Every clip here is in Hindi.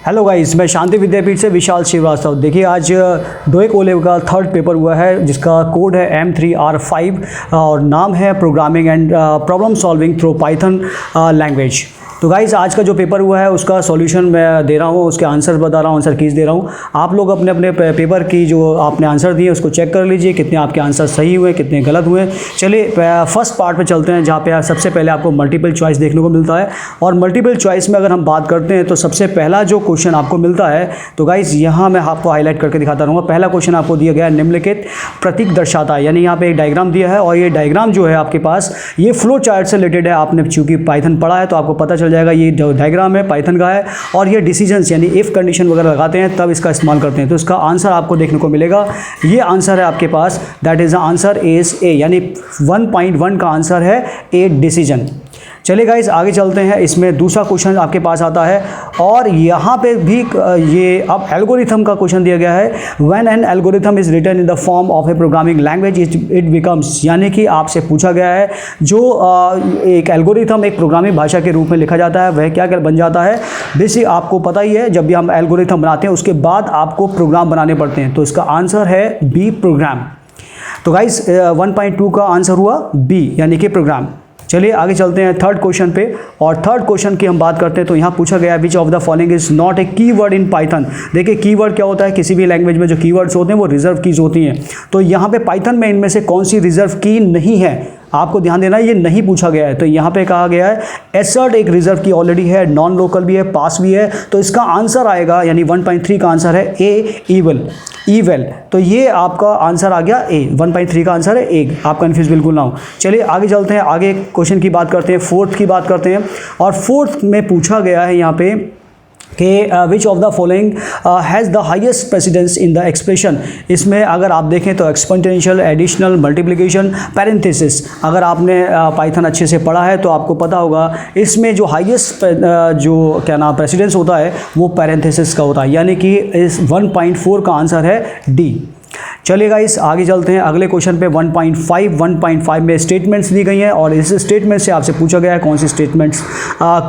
हेलो गाइस, मैं शांति विद्यापीठ से विशाल श्रीवास्तव। देखिए, आज डोएक ओ लेवल का थर्ड पेपर हुआ है जिसका कोड है M3R5 और नाम है programming and problem solving through Python language. तो गाइस, आज का जो पेपर हुआ है उसका सॉल्यूशन मैं दे रहा हूँ, उसके आंसर बता रहा हूँ, आंसर कीज दे रहा हूँ। आप लोग अपने अपने पेपर की जो आपने आंसर दिए उसको चेक कर लीजिए, कितने आपके आंसर सही हुए, कितने गलत हुए। चलिए फर्स्ट पार्ट पे चलते हैं, जहाँ पे सबसे पहले आपको मल्टीपल चॉइस देखने को मिलता है। और मल्टीपल चॉइस में अगर हम बात करते हैं तो सबसे पहला जो क्वेश्चन आपको मिलता है, तो गाइस यहाँ मैं आपको हाईलाइट करके दिखाता रहूँगा। पहला क्वेश्चन आपको दिया गया है, निम्नलिखित प्रतीक दर्शाता है, यानी यहाँ पे एक डायग्राम दिया है और ये डायग्राम जो है आपके पास ये फ्लो चार्ट से रिलेटेड है। आपने चूंकि पाइथन पढ़ा है तो आपको पता चल जाएगा ये डायग्राम है पाइथन का है, और ये डिसीजंस यानी इफ़ कंडीशन वगैरह लगाते हैं तब इसका इस्तेमाल करते हैं। तो इसका आंसर आपको देखने को मिलेगा, ये आंसर है आपके पास, that is the answer is A, यानी 1.1 का आंसर है ए डिसीजन। चलिए गाइस, आगे चलते हैं। इसमें दूसरा क्वेश्चन आपके पास आता है और यहाँ पे भी ये अब एल्गोरिथम का क्वेश्चन दिया गया है। When an algorithm is written in the form of a programming language it becomes, यानी कि आपसे पूछा गया है जो एक एल्गोरिथम एक प्रोग्रामिंग भाषा के रूप में लिखा जाता है वह क्या क्या बन जाता है। बेसिक आपको पता ही है, जब भी हम एल्गोरिथम बनाते हैं उसके बाद आपको प्रोग्राम बनाने पड़ते हैं। तो इसका आंसर है बी, प्रोग्राम। तो गाइस 1.2 का आंसर हुआ बी, यानी कि प्रोग्राम। चलिए आगे चलते हैं थर्ड क्वेश्चन पे, और थर्ड क्वेश्चन की हम बात करते हैं तो यहाँ पूछा गया है which of the following is not a keyword in Python. देखिए, कीवर्ड क्या होता है, किसी भी लैंग्वेज में जो कीवर्ड्स होते हैं वो रिजर्व कीज होती हैं। तो यहाँ पे पाइथन में इनमें से कौन सी रिजर्व की नहीं है, आपको ध्यान देना है, ये नहीं पूछा गया है। तो यहाँ पे कहा गया है एसर्ट एक रिजर्व की ऑलरेडी है, नॉन लोकल भी है, पास भी है। तो इसका आंसर आएगा, यानी 1.3 का आंसर है ए, ईवल, ईवेल। तो ये आपका आंसर आ गया ए, 1.3 का आंसर है ए, आप कंफ्यूज बिल्कुल ना हो। चलिए आगे चलते हैं, आगे क्वेश्चन की बात करते हैं, फोर्थ की बात करते हैं। और फोर्थ में पूछा गया है यहाँ पे कि which of the following has the highest precedence in the expression. इसमें अगर आप देखें तो एक्सपोनेंशियल, एडिशनल, मल्टीप्लिकेशन, पैरेंथेसिस। अगर आपने पाइथन अच्छे से पढ़ा है तो आपको पता होगा इसमें जो हाईएस्ट जो क्या नाम प्रेसिडेंस होता है वो पैरेंथेसिस का होता है, यानी कि इस 1.4 का आंसर है डी। चलिए गाइस, आगे चलते हैं अगले क्वेश्चन पे। 1.5 में स्टेटमेंट्स दी गई हैं और इस स्टेटमेंट से आपसे पूछा गया है कौन सी स्टेटमेंट्स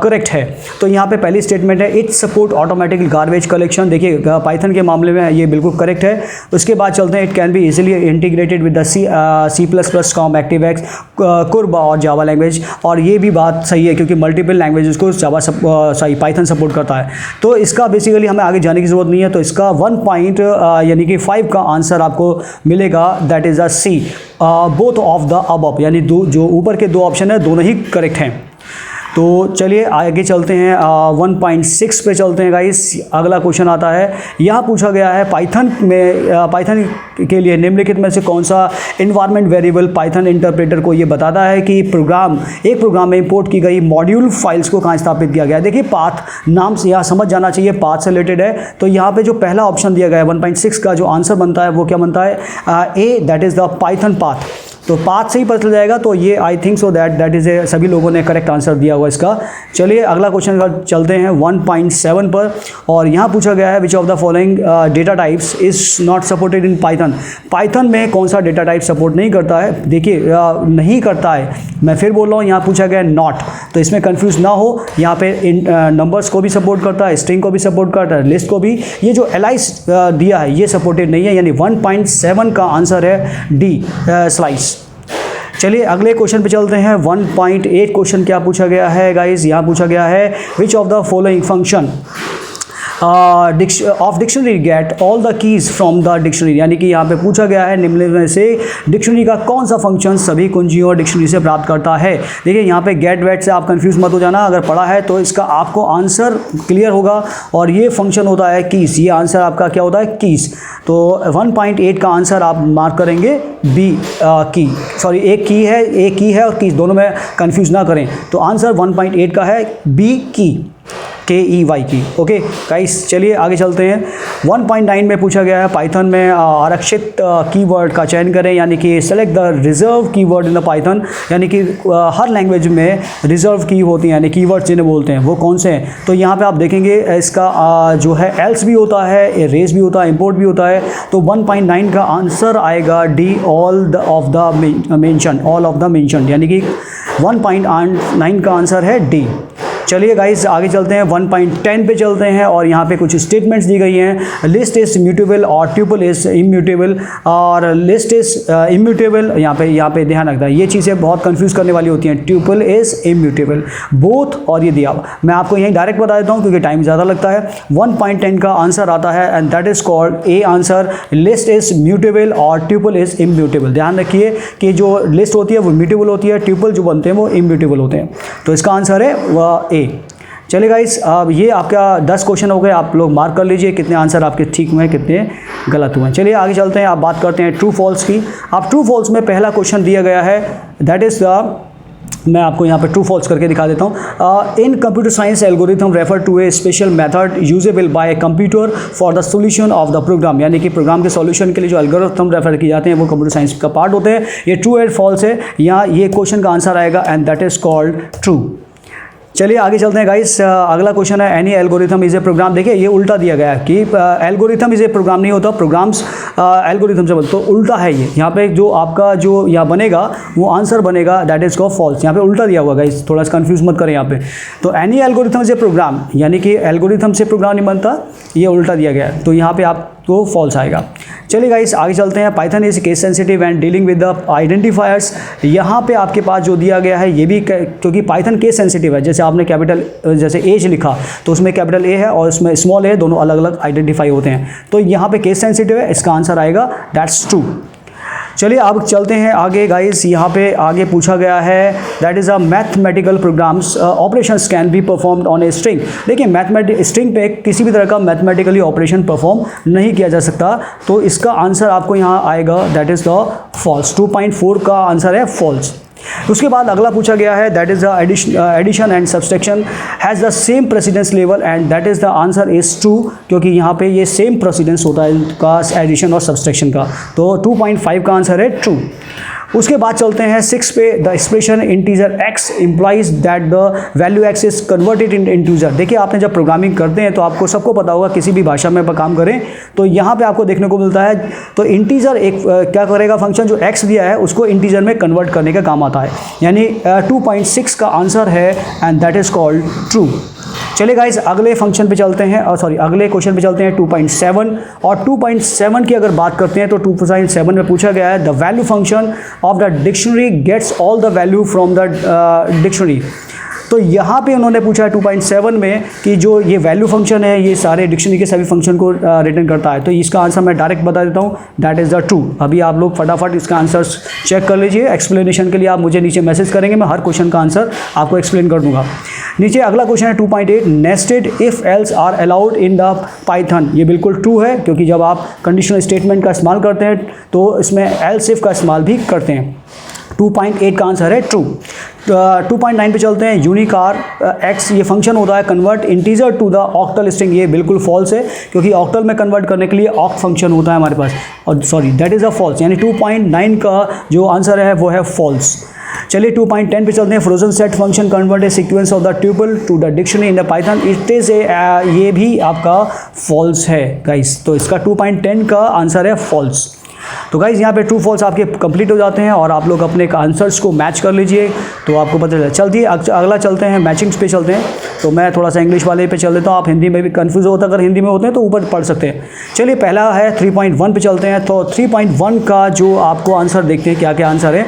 करेक्ट है। तो यहाँ पे पहली स्टेटमेंट है it support automatic garbage collection. देखिए, पाइथन के मामले में ये बिल्कुल करेक्ट है। उसके बाद चलते हैं, it can be easily integrated with the C++, COM, ActiveX, CORBA और जावा लैंग्वेज। और ये भी बात सही है क्योंकि मल्टीपल लैंग्वेजेस को जावा पाइथन सपोर्ट करता है। तो इसका बेसिकली हमें आगे जाने की जरूरत नहीं है। तो इसका 1 यानी कि 5 का आंसर आपको मिलेगा, that is a C, both of the above, यानी जो ऊपर के दो ऑप्शन है दोनों ही करेक्ट हैं। तो चलिए आगे चलते हैं, 1.6 पे चलते हैं गाइस। अगला क्वेश्चन आता है, यहाँ पूछा गया है पाइथन के लिए निम्नलिखित में से कौन सा इन्वायरमेंट वेरिएबल पाइथन इंटरप्रेटर को ये बताता है कि एक प्रोग्राम में इंपोर्ट की गई मॉड्यूल फाइल्स को कहाँ स्थापित किया गया। देखिए, पाथ नाम से यहाँ समझ जाना चाहिए, पाथ से रिलेटेड है। तो यहाँ पे जो पहला ऑप्शन दिया गया है 1.6 का जो आंसर बनता है वो क्या बनता है, A, that is the Python path. तो पाथ से ही पता चल जाएगा। तो ये I think so that is A, सभी लोगों ने करेक्ट आंसर दिया हुआ इसका। चलिए अगला क्वेश्चन का चलते हैं 1.7 पर, और यहाँ पूछा गया है which of the following data types is not supported in Python. Python में कौन सा डेटा टाइप सपोर्ट नहीं करता है। देखिए, नहीं करता है, मैं फिर बोल रहा हूँ, यहाँ पूछा गया है नॉट, तो इसमें कंफ्यूज ना हो। यहाँ पे नंबर्स को भी सपोर्ट करता है, स्ट्रिंग को भी सपोर्ट करता है, लिस्ट को भी। ये जो एलाइस दिया है ये सपोर्टेड नहीं है, यानी 1.7 का आंसर है डी, स्लाइस। चलिए अगले क्वेश्चन पे चलते हैं। 1.8 क्वेश्चन क्या पूछा गया है गाइस, यहाँ पूछा गया है which of the following function of dictionary get all the keys from the dictionary. यानी कि यहाँ पे पूछा गया है निम्नलिखित में से डिक्शनरी का कौन सा फंक्शन सभी कुंजियों और डिक्शनरी से प्राप्त करता है। देखिए, यहाँ पे गेट वेट से आप कंफ्यूज मत हो जाना, अगर पढ़ा है तो इसका आपको आंसर क्लियर होगा। और ये फंक्शन होता है कीज़, ये आंसर आपका क्या होता है, कीज़। तो 1.8 का आंसर आप मार्क करेंगे बी, की, सॉरी, एक की है और कीज़ दोनों में कंफ्यूज ना करें। तो आंसर 1.8 का है बी, की, KEY की। ओके गाइस, चलिए आगे चलते हैं। 1.9 में पूछा गया है पाइथन में आरक्षित कीवर्ड का चयन करें, यानी कि select the reserve keyword in the Python. यानी कि हर लैंग्वेज में रिजर्व की होती हैं, यानी कीवर्ड जिन्हें बोलते हैं वो कौन से हैं। तो यहाँ पे आप देखेंगे इसका जो है एल्स भी होता है, रेस भी होता है, इंपोर्ट भी होता है। तो 1.9 का आंसर आएगा D, all of the mention, यानी कि 1.9 का आंसर है डी। चलिए गाइस आगे चलते हैं, 1.10 पे चलते हैं और यहाँ पे कुछ स्टेटमेंट्स दी गई हैं। लिस्ट इज म्यूटेबल और ट्यूपल इज इम्यूटेबल, और लिस्ट इज इम्यूटेबल यहाँ पे ध्यान रखना है, ये चीज़ें बहुत कंफ्यूज करने वाली होती हैं। ट्यूपल इज इम्यूटेबल, बोथ और ये दिया। मैं आपको यहीं डायरेक्ट बता देता हूँ क्योंकि टाइम ज़्यादा लगता है। 1.10 का आंसर आता है and that is called A answer, list is mutable और ट्यूपल इज इम्यूटेबल। ध्यान रखिए कि जो लिस्ट होती है वो म्यूटेबल होती है, ट्यूपल जो बनते हैं वो इम्यूटेबल होते हैं। तो इसका आंसर है वह ए। चलिए गाइस, अब ये आपका 10 क्वेश्चन हो गए, आप लोग मार्क कर लीजिए कितने आंसर आपके ठीक हुए हैं, कितने गलत हुए हैं। चलिए आगे चलते हैं, आप बात करते हैं ट्रू फॉल्स की। अब ट्रू फॉल्स में पहला क्वेश्चन दिया गया है, दैट इज़ मैं आपको यहाँ पे ट्रू फॉल्स करके दिखा देता हूँ। In computer science algorithm refer to a special method usable by a computer for the solution of the program, यानी कि प्रोग्राम के सॉल्यूशन के लिए जो एल्गोरिथम रेफर किए जाते हैं वो कंप्यूटर साइंस का पार्ट होते हैं। ये ट्रू एंड फॉल्स है, यहाँ ये क्वेश्चन का आंसर आएगा and that is called true. चलिए आगे चलते हैं गाइस, अगला क्वेश्चन है any algorithm is a program. देखिए ये उल्टा दिया गया है कि एल्गोरिथम इज ए प्रोग्राम नहीं होता, प्रोग्राम्स एल्गोरिथम से बोलते, तो उल्टा है ये। यहाँ पे जो आपका जो यहाँ बनेगा वो आंसर बनेगा दैट इज कॉल्ड फॉल्स। यहाँ पे उल्टा दिया हुआ गाइस, थोड़ा सा कंफ्यूज मत करें यहाँ पे। तो any algorithm is a program, यानी कि एल्गोरिथम से प्रोग्राम नहीं बनता, ये उल्टा दिया गया है, तो यहाँ पे आपको फॉल्स आएगा। चलिए गाइस आगे चलते हैं, Python is case sensitive and dealing with the identifiers. यहाँ पे आपके पास जो दिया गया है ये भी, क्योंकि पाइथन केस सेंसिटिव है, जैसे आपने कैपिटल जैसे एज लिखा तो उसमें कैपिटल ए है और उसमें स्मॉल ए, दोनों अलग अलग आइडेंटिफाई होते हैं, तो यहाँ पे केस सेंसिटिव है, इसका आंसर आएगा दैट्स ट्रू। चलिए अब चलते हैं आगे गाइस, यहाँ पे आगे पूछा गया है that is a mathematical programs operations can be performed on a string. देखिए स्ट्रिंग पे किसी भी तरह का मैथमेटिकली ऑपरेशन परफॉर्म नहीं किया जा सकता, तो इसका आंसर आपको यहाँ आएगा दैट इज़ द फॉल्स। 2.4 का आंसर है फॉल्स। उसके बाद अगला पूछा गया है that is the addition and subtraction has the same precedence level and that is the answer is true, क्योंकि यहाँ पे ये सेम प्रेसिडेंस होता है का एडिशन और सब्सट्रैक्शन का, तो 2.5 का आंसर है ट्रू। उसके बाद चलते हैं 6 पे, the expression integer x implies that the value x is converted in integer. देखिए आपने जब प्रोग्रामिंग करते हैं तो आपको सबको पता होगा, किसी भी भाषा में काम करें तो यहाँ पे आपको देखने को मिलता है, तो इंटीजर एक क्या करेगा, फंक्शन जो x दिया है उसको इंटीजर में कन्वर्ट करने का काम आता है, यानी 2.6 का आंसर है and that is called true. चलिए गाइस अगले फंक्शन पे चलते हैं, अगले क्वेश्चन पे चलते हैं 2.7, और 2.7 की अगर बात करते हैं तो 2.7 में पूछा गया है the value function of the dictionary gets all the value from the dictionary. तो यहाँ पे उन्होंने पूछा है 2.7 में कि जो ये वैल्यू फंक्शन है ये सारे डिक्शनरी के सभी फंक्शन को रिटर्न करता है, तो इसका आंसर मैं डायरेक्ट बता देता हूँ दैट इज़ द ट्रू। अभी आप लोग फटाफट इसका आंसर चेक कर लीजिए, एक्सप्लेनेशन के लिए आप मुझे नीचे मैसेज करेंगे, मैं हर क्वेश्चन का आंसर आपको एक्सप्लेन कर दूंगा। नीचे अगला क्वेश्चन है 2.8, nested if else are allowed in the Python. ये बिल्कुल ट्रू है, क्योंकि जब आप कंडीशनल स्टेटमेंट का इस्तेमाल करते हैं तो इसमें एल्स इफ का इस्तेमाल भी करते हैं। 2.8 का आंसर है ट्रू। 2.9 पे चलते हैं, यूनिकार एक्स ये फंक्शन होता है convert integer to the octal string. ये बिल्कुल फॉल्स है, क्योंकि ऑक्टल में कन्वर्ट करने के लिए ऑक्ट फंक्शन होता है हमारे पास, और sorry that is a false, यानी 2.9 का जो आंसर है वो है फॉल्स। चलिए 2.10 पे चलते हैं, frozen set function convert a sequence of the tuple to the dictionary in the Python. It is ये भी आपका फॉल्स है गाइस, तो इसका 2.10 का आंसर है फॉल्स। तो गाइज़ यहाँ पे ट्रू फॉल्स आपके कंप्लीट हो जाते हैं और आप लोग अपने आंसर्स को मैच कर लीजिए तो आपको पता चलता है। चलती अगला चलते हैं, मैचिंग्स पे चलते हैं। तो मैं थोड़ा सा इंग्लिश वाले पे चल देता हूँ, आप हिंदी में भी कन्फ्यूज़ होता है, अगर हिंदी में होते हैं तो ऊपर पढ़ सकते हैं। चलिए पहला है 3.1 पे चलते हैं। तो 3.1 का जो आपको आंसर देखते हैं क्या क्या आंसर है,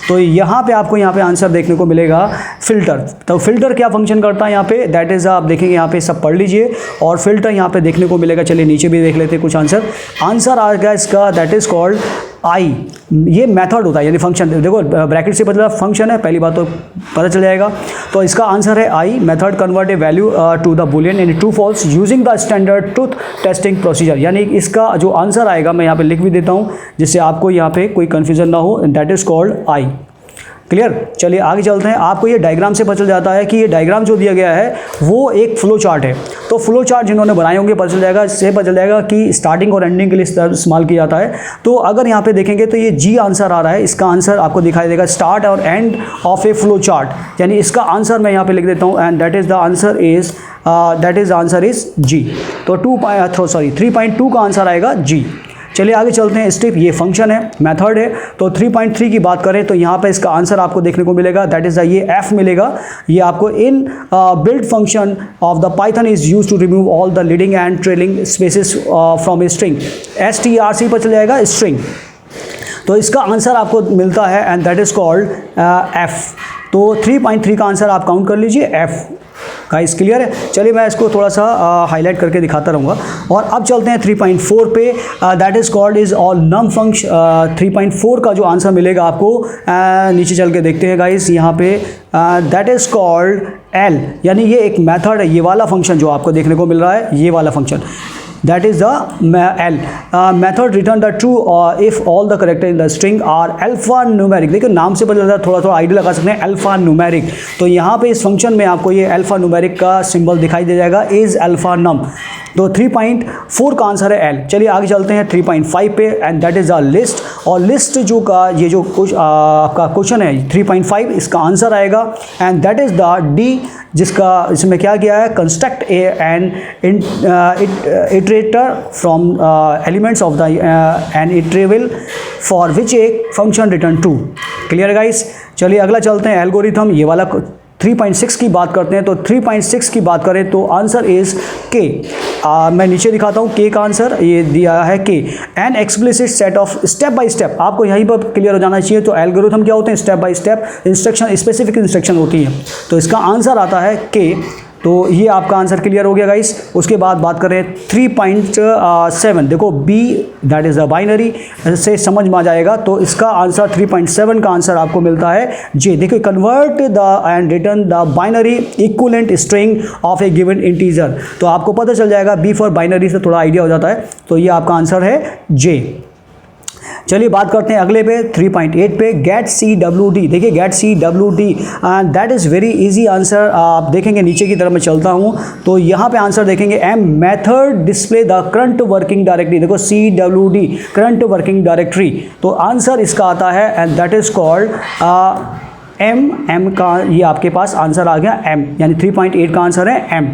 तो यहाँ पे आपको यहाँ पे आंसर देखने को मिलेगा फ़िल्टर। तो फ़िल्टर क्या फंक्शन करता है यहाँ पे, दैट इज़ आप देखेंगे यहाँ पे सब पढ़ लीजिए, और फिल्टर यहाँ पे देखने को मिलेगा। चलिए नीचे भी देख लेते हैं कुछ आंसर आ गया इसका, दैट इज़ कॉल्ड आई। ये मेथड होता है, यानी फंक्शन। देखो ब्रैकेट से पता फंक्शन है, पहली बात तो पता चल जाएगा। तो इसका आंसर है I, method convert a value to the Boolean in true false using the standard truth testing procedure. यानी इसका जो आंसर आएगा मैं यहाँ पे लिख भी देता हूँ जिससे आपको यहाँ पे कोई कन्फ्यूजन ना हो, that is called I. Clear. चलिए आगे चलते हैं। आपको ये डायग्राम से पता चल जाता है कि ये डायग्राम जो दिया गया है वो एक फ्लो चार्ट है। तो फ्लो चार्ट जिन्होंने बनाए होंगे पता चल जाएगा, इससे पता चल जाएगा कि स्टार्टिंग और एंडिंग के लिए इस्तेमाल किया जाता है। तो अगर यहाँ पे देखेंगे तो ये जी आंसर आ रहा है, इसका आंसर आपको दिखाई देगा स्टार्ट और end of a flow chart, यानी इसका आंसर मैं यहाँ पे लिख देता हूँ and that is the answer is जी। तो 3.2 का आंसर आएगा जी। चलिए आगे चलते हैं। स्टेप ये फंक्शन है, मेथड है। तो 3.3 की बात करें तो यहाँ पे इसका आंसर आपको देखने को मिलेगा, दैट इज ये एफ मिलेगा। ये आपको in build function of the Python is use to remove all the leading and trailing spaces from a string. STRC पर चले जाएगा स्ट्रिंग, तो इसका आंसर आपको मिलता है and that is called F. तो 3.3 का आंसर आप काउंट कर लीजिए एफ। गाइस क्लियर है? चलिए मैं इसको थोड़ा सा हाईलाइट करके दिखाता रहूँगा। और अब चलते हैं 3.4 पे, that is called is all num function. 3.4 का जो आंसर मिलेगा आपको, नीचे चल के देखते हैं गाइस यहाँ पे, दैट इज़ कॉल्ड एल, यानी ये एक मेथड है, ये वाला फंक्शन जो आपको देखने को मिल रहा है, ये वाला function, that is the L method return the true if all the character in the string are alphanumeric। देखिए नाम से पता चलता है, थोड़ा आइडिया लगा सकते हैं, alphanumeric। तो यहाँ पे इस फंक्शन में आपको ये alphanumeric का सिंबल दिखाई दे जाएगा, is alphanum। तो 3.4 का आंसर है L। चलिए आगे चलते हैं 3.5 पे, and that is a list. और लिस्ट जो का ये जो आपका क्वेश्चन है 3.5, इसका आंसर आएगा and that is the D, जिसका इसमें क्या किया है, construct an iterator from elements of the an iterable for which a function return true. Clear guys? चलिए अगला चलते हैं एल्गोरिथम, ये वाला 3.6 की बात करते हैं। तो 3.6 की बात करें तो आंसर इज़ के। मैं नीचे दिखाता हूँ के का आंसर, ये दिया है के। An explicit set of step by step, आपको यहीं पर क्लियर हो जाना चाहिए। तो एल्गोरिथम क्या होते हैं, step by step instruction, specific instruction होती है। तो इसका आंसर आता है के। तो ये आपका आंसर क्लियर हो गया गाइस। उसके बाद बात करें 3.7, देखो B that is the binary से समझ में आ जाएगा। तो इसका आंसर 3.7 का आंसर आपको मिलता है जे। देखो convert the end return the binary equivalent string of a given integer. तो आपको पता चल जाएगा, बी फॉर बाइनरी से थोड़ा आइडिया हो जाता है। तो ये आपका आंसर है जे। चलिए बात करते हैं अगले पे 3.8 पे, गेट CWD। देखिए get CWD and that is very easy answer. आप देखेंगे नीचे की तरफ मैं चलता हूँ तो यहाँ पे आंसर देखेंगे, M method display the current working directory. देखो CWD करंट वर्किंग डायरेक्टरी, तो आंसर इसका आता है and that is called M का ये आपके पास आंसर आ गया एम, यानी 3.8 का आंसर है एम।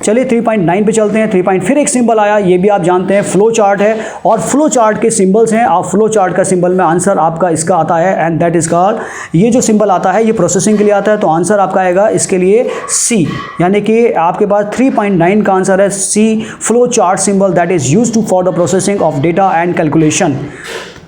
चलिए 3.9 पे चलते हैं। 3. फिर एक सिंबल आया, ये भी आप जानते हैं फ्लो चार्ट है, और फ्लो चार्ट के सिंबल्स हैं। आप फ्लो चार्ट का सिंबल में आंसर आपका इसका आता है एंड दैट इज कॉल्ड, ये जो सिंबल आता है ये प्रोसेसिंग के लिए आता है। तो आंसर आपका आएगा इसके लिए सी, यानी कि आपके पास 3.9 का आंसर है C, flow chart symbol that is used to for the processing of data and calculation.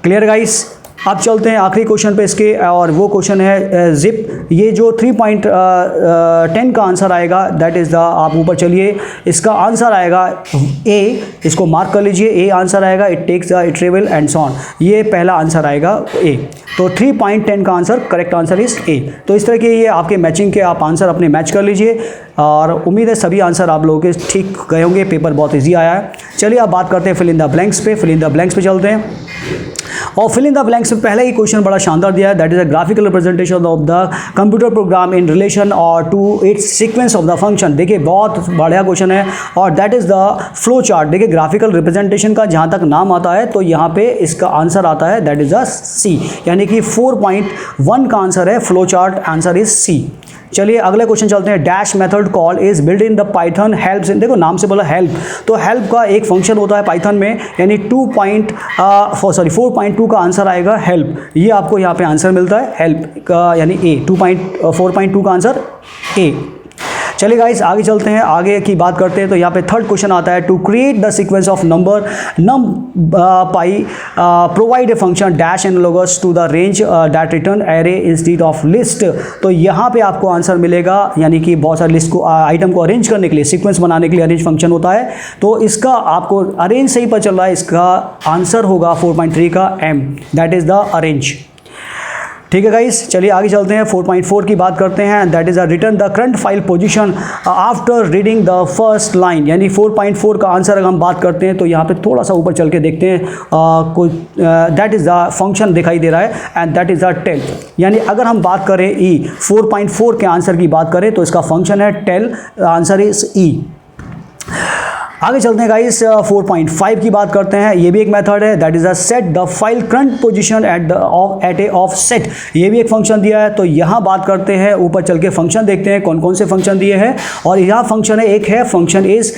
Clear guys? अब चलते हैं आखिरी क्वेश्चन पे इसके, और वो क्वेश्चन है जिप। ये जो 3.10 का आंसर आएगा दैट इज़ द, आप ऊपर चलिए, इसका आंसर आएगा ए। इसको मार्क कर लीजिए, ए आंसर आएगा, it takes the iterable and so on. ये पहला आंसर आएगा ए। तो 3.10 का answer correct answer is A. तो इस तरह के ये आपके मैचिंग के आप आंसर अपने मैच कर लीजिए, और उम्मीद है सभी आंसर आप लोगों के ठीक गए होंगे। पेपर बहुत ईजी आया है। चलिए अब बात करते हैं फिल इन द ब्लैंक्स पे। फिल इन द ब्लैंक्स पे चलते हैं, और फिल इन द ब्लैंक्स में पहले ही क्वेश्चन बड़ा शानदार दिया है, that is a graphical representation of the computer program in relation और to its sequence of the function. देखिए बहुत बढ़िया क्वेश्चन है, और that is the flow chart. देखिए ग्राफिकल रिप्रेजेंटेशन का जहाँ तक नाम आता है तो यहाँ पे इसका आंसर आता है दैट इज अ सी, यानी कि 4.1 का आंसर है flow chart, answer is C. चलिए अगले क्वेश्चन चलते हैं। Dash method call is build in the Python helps in, देखो नाम से बोला हेल्प, तो हेल्प का एक फंक्शन होता है पाइथन में, यानी 4.2 का आंसर आएगा हेल्प। ये आपको यहाँ पे आंसर मिलता है हेल्प का, यानी ए। 4.2 का आंसर ए। चलिए गाइस आगे चलते हैं, आगे की बात करते हैं। तो यहाँ पे थर्ड क्वेश्चन आता है, to create the sequence of number numpy provide a function dash analogous to the range that return array instead of list. तो यहाँ पे आपको आंसर मिलेगा, यानी कि बहुत सारे लिस्ट को आइटम को अरेंज करने के लिए, सीक्वेंस बनाने के लिए अरेंज फंक्शन होता है। तो इसका आपको अरेंज से ही पता चल रहा है, इसका आंसर होगा 4.3 का M, that is the arrange. ठीक है गाइस, चलिए आगे चलते हैं। 4.4 की बात करते हैं, that is a return the current file position after reading the first line, यानी 4.4 का आंसर अगर हम बात करते हैं तो यहाँ पे थोड़ा सा ऊपर चल के देखते हैं, दैट इज द फंक्शन दिखाई दे रहा है and that is a tell. यानी अगर हम बात करें ई 4.4 के आंसर की बात करें तो इसका फंक्शन है टेल, आंसर इज ई। आगे चलते हैं गाइस, 4.5 की बात करते हैं। ये भी एक मेथड है, that is a set the file current position at a offset. ये भी एक फंक्शन दिया है। तो यहाँ बात करते हैं, ऊपर चल के फंक्शन देखते हैं कौन कौन से फंक्शन दिए हैं। और यहाँ फंक्शन है, एक है फंक्शन इज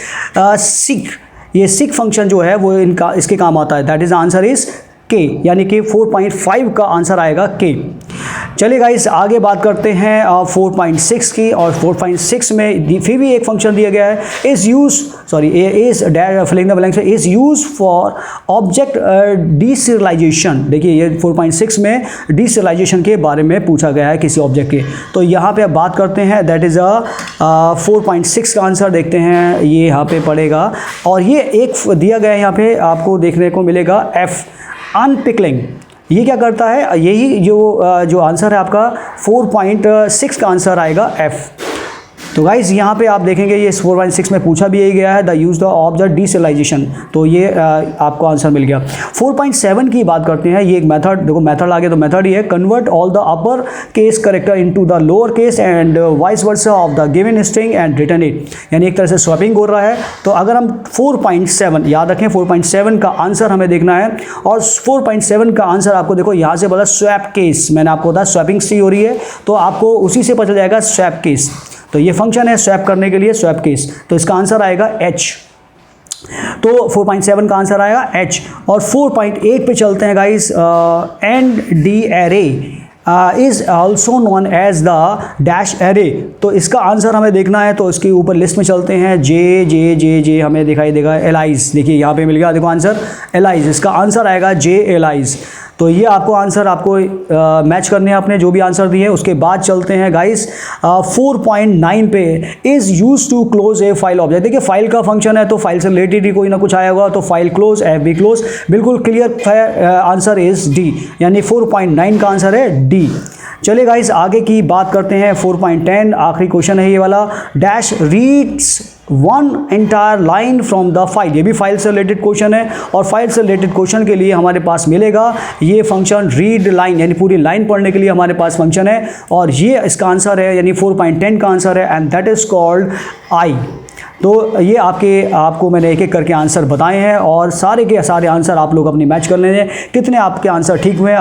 सीक, ये सिक फंक्शन जो है वो इनका इसके काम आता है। दैट इज आंसर इज के, यानी कि 4.5 का आंसर आएगा के। चलिए गाइस आगे बात करते हैं 4.6 की, और 4.6 में फिर भी एक फंक्शन दिया गया है, is use sorry is filling the blanks is use for object deserialization. देखिए ये 4.6 में डीसिरियलाइजेशन के बारे में पूछा गया है किसी ऑब्जेक्ट के। तो यहाँ पे अब बात करते हैं, दैट इज 4.6 का आंसर देखते हैं, ये यहाँ पे पड़ेगा। और ये एक दिया गया है यहाँ पे आपको देखने को मिलेगा एफ, अनपिकलिंग। ये क्या करता है, यही जो आंसर है आपका 4.6 का आंसर आएगा एफ। तो गाइस यहाँ पे आप देखेंगे ये 4.6 में पूछा भी यही गया है, द यूज ऑफ द डीसिरियलाइजेशन। तो ये आपको आंसर मिल गया। 4.7 की बात करते हैं, ये एक मेथड, देखो मेथड आ गया, तो मेथड ये है, convert all the upper case character into the lower case and vice versa of the given string and return it. यानी एक तरह से स्वैपिंग हो रहा है। तो अगर हम 4.7 याद रखें, 4.7 का आंसर हमें देखना है, और 4.7 का आंसर आपको देखो यहाँ से बोला स्वैप केस, मैंने आपको बताया स्वैपिंग सी हो रही है, तो आपको उसी से पता जाएगा स्वैप केस। तो ये फंक्शन है स्वैप करने के लिए, स्वैप केस, तो इसका आंसर आएगा एच। तो 4.7 का आंसर आएगा एच। और 4.8 पे चलते हैं guys, and D array is also known as the dash array. तो इसका आंसर हमें देखना है, तो इसके ऊपर लिस्ट में चलते हैं, जे जे जे जे हमें दिखाई देगा, एलाइज। देखिए यहाँ पे मिल गया, देखो आंसर एलाइज, इसका आंसर आएगा जे एलाइज। तो ये आपको आंसर आपको मैच करने हैं अपने जो भी आंसर दिए। उसके बाद चलते हैं गाइस 4.9 पे, is use to close a file object. देखिए फाइल का फंक्शन है, तो फाइल से रिलेटेड ही कोई ना कुछ आया होगा, तो file close, F be close, बिल्कुल क्लियर है, आंसर इज डी, यानी 4.9 का आंसर है डी। चलिए गाइस आगे की बात करते हैं 4.10, आखिरी क्वेश्चन है ये वाला, dash reads one entire line from the file. ये भी फाइल से रिलेटेड क्वेश्चन है, और फाइल से रिलेटेड क्वेश्चन के लिए हमारे पास मिलेगा ये फंक्शन रीड लाइन, यानी पूरी लाइन पढ़ने के लिए हमारे पास फंक्शन है, और ये इसका आंसर है, यानी 4.10 का आंसर है, and that is called I. तो ये आपको मैंने एक एक करके आंसर बताए हैं, और सारे के सारे आंसर आप लोग अपनी मैच कर लेंगे, कितने आपके आंसर ठीक हुए हैं।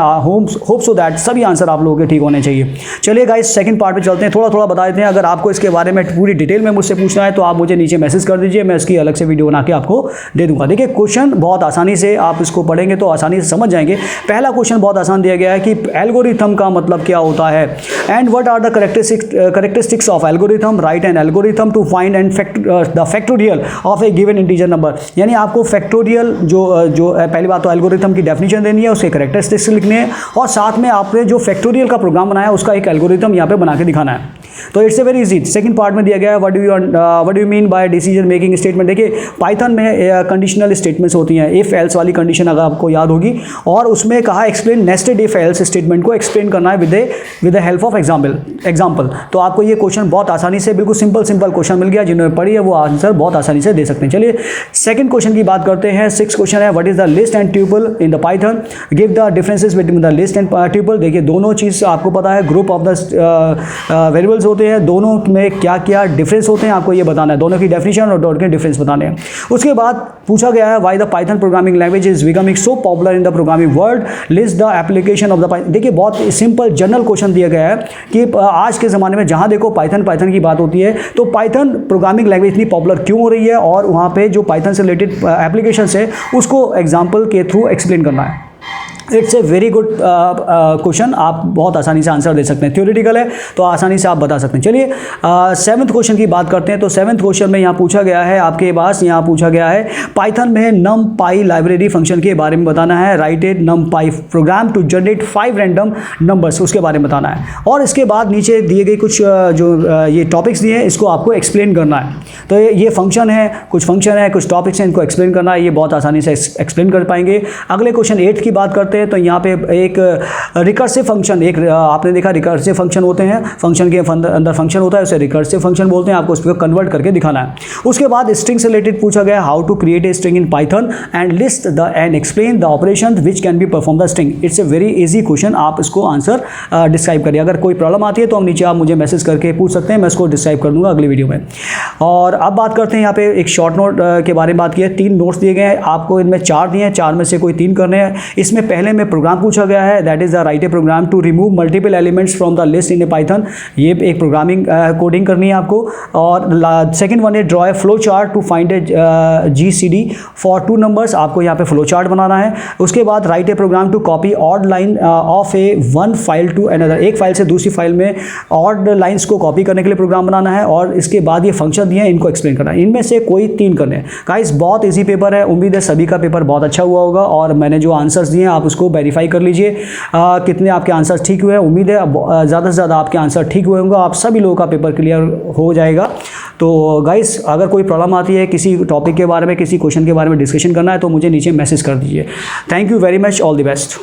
होप सो दैट सभी आंसर आप लोगों के ठीक होने चाहिए। चलिए गाइस सेकंड पार्ट पे चलते हैं, थोड़ा थोड़ा बता देते हैं। अगर आपको इसके बारे में पूरी डिटेल में मुझसे पूछना है तो आप मुझे नीचे मैसेज कर दीजिए, मैं इसकी अलग से वीडियो बना के आपको दे दूँगा। देखिए क्वेश्चन बहुत आसानी से आप इसको पढ़ेंगे तो आसानी से समझ जाएंगे। पहला क्वेश्चन बहुत आसान दिया गया है कि एल्गोरिथम का मतलब क्या होता है, and what are the characteristics of algorithm, write an algorithm to find and the factorial of a given integer number. यानी आपको फैक्टोरियल जो पहली बात तो एल्गोरिथम की डेफिनेशन देनी है, उसके कैरेक्टरिस्टिक्स लिखने हैं, और साथ में आपने जो फैक्टोरियल का प्रोग्राम बनाया उसका एक एल्गोरिथम यहाँ पे बना के दिखाना है। तो it's a very easy. Second part में दिया गया है what do you mean by decision making statement. देखिए पाइथन में कंडीशनल स्टेटमेंट्स होती हैं, इफ एल्स वाली कंडीशन अगर आपको याद होगी, और उसमें कहा explain nested if else statement को एक्सप्लेन करना है with the help of example. तो आपको ये क्वेश्चन बहुत आसानी से, बिल्कुल सिंपल क्वेश्चन मिल गया, जिन्होंने पढ़ी है वो आंसर बहुत आसानी से दे सकते हैं। चलिए सेकंड क्वेश्चन की बात करते हैं। 6 क्वेश्चन है, what is the list and tuple in the Python, give the differences between the list and tuple. देखिए दोनों चीज़ आपको पता है, ग्रुप ऑफ द वेरिएबल्स होते हैं, दोनों में क्या क्या डिफरेंस होते हैं आपको ये बताना है, दोनों की डेफिनेशन और दोनों के डिफरेंस बताने हैं। उसके बाद पूछा गया है why the Python programming language is becoming so popular in the programming world, list the application of the Python. देखिए बहुत सिंपल जनरल क्वेश्चन दिया गया है कि आज के ज़माने में जहाँ देखो पाइथन की बात होती है, तो पाइथन प्रोग्रामिंग लैंग्वेज इतनी पॉपुलर क्यों हो रही है, और वहाँ पे जो पाइथन से रिलेटेड एप्लीकेशंस है उसको एग्जाम्पल के थ्रू एक्सप्लेन करना है। It's a very good question, आप बहुत आसानी से आंसर दे सकते हैं, थ्योरेटिकल है तो आसानी से आप बता सकते हैं। चलिए 7th क्वेश्चन की बात करते हैं। तो 7th क्वेश्चन में यहाँ पूछा गया है आपके पास, यहाँ पूछा गया है पाइथन में numpy लाइब्रेरी फंक्शन के बारे में बताना है, write a numpy program to generate 5 random numbers, उसके बारे में बताना है। और इसके बाद नीचे दिए गए कुछ जो ये टॉपिक्स दिए हैं इसको आपको एक्सप्लेन करना है। तो ये फंक्शन है, कुछ फंक्शन है, कुछ टॉपिक्स हैं, इनको एक्सप्लेन करना है, ये बहुत आसानी से एक्सप्लेन कर पाएंगे। अगले क्वेश्चन 8 की बात करते हैं। तो यहाँ पे एक रिकर्सिव फंक्शन, एक आपने देखा रिकर्सिव फंक्शन होते हैं, फंक्शन के अंदर फंक्शन होता है, उसे रिकर्सिव फंक्शन बोलते हैं, आपको उसको कन्वर्ट करके दिखाना है। उसके बाद स्ट्रिंग से रिलेटेड पूछा गया how to create a string in Python and list the and explain the operation which can be perform the string. It's a very easy question, आप इसको आंसर डिस्क्राइब करिए। अगर कोई प्रॉब्लम आती है तो हम नीचे आप मुझे मैसेज करके पूछ सकते हैं, मैं इसको डिस्क्राइब कर दूंगा अगली वीडियो में। और अब बात करते हैं यहाँ पे एक शॉर्ट नोट के बारे में बात की है। 3 नोट्स दिए गए हैं आपको, इनमें 4 दिए हैं, 4 में से कोई 3 करने हैं। इसमें पहले पहले में प्रोग्राम पूछा गया है, that is the write a program to remove multiple elements from the list in a Python. ये एक प्रोग्रामिंग कोडिंग करनी है आपको। और सेकंड वन है draw a flow chart to find a GCD for 2 numbers. आपको यहाँ पे फ्लो चार्ट बनाना है। उसके बाद write a program to copy odd line of a one file to another. एक फाइल से दूसरी फाइल में ऑड लाइन्स को कॉपी करने के लिए प्रोग्राम बनाना है। और इसके बाद ये फंक्शन दिए हैं, इनको एक्सप्लेन करना है। इनमें से कोई 3 करने हैं। गाइस बहुत ईजी पेपर है, उम्मीद है सभी का पेपर बहुत अच्छा हुआ होगा। और मैंने जो आंसर्स दिए हैं आप उसको वेरीफाई कर लीजिए कितने आपके आंसर ठीक हुए हैं। उम्मीद है ज़्यादा से ज़्यादा आपके आंसर ठीक हुए होंगे, आप सभी लोगों का पेपर क्लियर हो जाएगा। तो गाइस अगर कोई प्रॉब्लम आती है, किसी टॉपिक के बारे में, किसी क्वेश्चन के बारे में डिस्कशन करना है, तो मुझे नीचे मैसेज कर दीजिए। Thank you very much, all the best.